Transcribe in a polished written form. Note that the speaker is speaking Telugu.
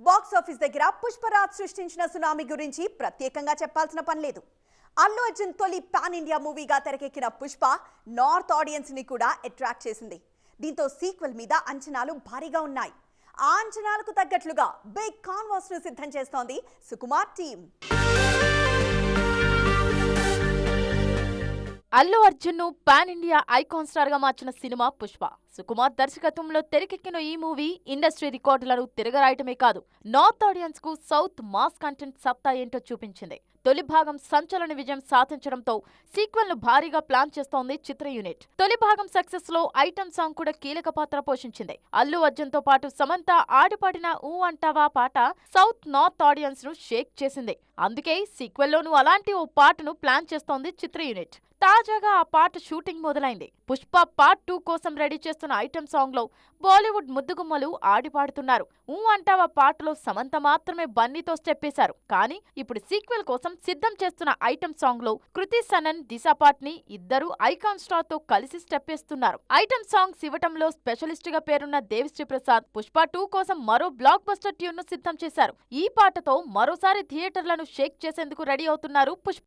బాక్స్ ఆఫీస్ దగ్గర పుష్పరాజ్ సృష్టించిన సునామీ గురించి ప్రత్యేకంగా చెప్పాల్సిన పని లేదు. అల్లు అర్జున్ తొలి పాన్ ఇండియా మూవీగా తెరకెక్కిన పుష్ప నార్త్ ఆడియన్స్ ని కూడా అట్రాక్ట్ చేసింది. దీంతో సీక్వెల్ మీద అంచనాలు భారీగా ఉన్నాయి. ఆ అంచనాలకు తగ్గట్లుగా బిగ్ కాన్వాస్ ను సిద్ధం చేస్తోంది సుకుమార్ టీమ్. అల్లు అర్జున్ ను పాన్ ఇండియా ఐకాన్ స్టార్ గా మార్చిన సినిమా పుష్ప. సుకుమార్ దర్శకత్వంలో తెరకెక్కిన ఈ మూవీ ఇండస్ట్రీ రికార్డులను తిరగరాయటమే కాదు, నార్త్ ఆడియన్స్ కు సౌత్ మాస్ కంటెంట్ సత్తా ఏంటో చూపించింది. తొలి భాగం సంచలన విజయం సాధించడంతో సీక్వెల్ ను భారీగా ప్లాన్ చేస్తోంది చిత్ర యూనిట్. తొలి భాగం సక్సెస్ లో ఐటమ్ సాంగ్ కూడా కీలక పాత్ర పోషించింది. అల్లు అర్జున్ తో పాటు సమంత ఆడిపాడిన ఊ అంటావా పాట సౌత్ నార్త్ ఆడియన్స్ ను షేక్ చేసింది. అందుకే సీక్వెల్ లోనూ అలాంటి ఓ పాటను ప్లాన్ చేస్తోంది చిత్ర యూనిట్. తాజాగా ఆ పాట షూటింగ్ మొదలైంది. పుష్ప పార్ట్ 2 కోసం రెడీ చేస్తున్న ఐటమ్ సాంగ్ లో బాలీవుడ్ ముద్దుగుమ్మలు ఆడిపాడుతున్నారు. ఊ అంటావా పాటలో సమంత మాత్రమే బన్నీతో స్టెప్ వేశారు. కానీ ఇప్పుడు సీక్వెల్ కోసం సిద్ధం చేస్తున్న ఐటమ్ సాంగ్ లో కృతి సనన్, దిశా పాట్ని ఇద్దరు ఐకాన్ స్టార్ తో కలిసి స్టెప్ వేస్తున్నారు. ఐటమ్ సాంగ్స్ ఇవ్వటంలో స్పెషలిస్ట్ గా పేరున్న దేవిశ్రీ ప్రసాద్ పుష్ప 2 కోసం మరో బ్లాక్ బస్టర్ ట్యూన్ ను సిద్ధం చేశారు. ఈ పాటతో మరోసారి థియేటర్లను షేక్ చేసేందుకు రెడీ అవుతున్నారు పుష్ప.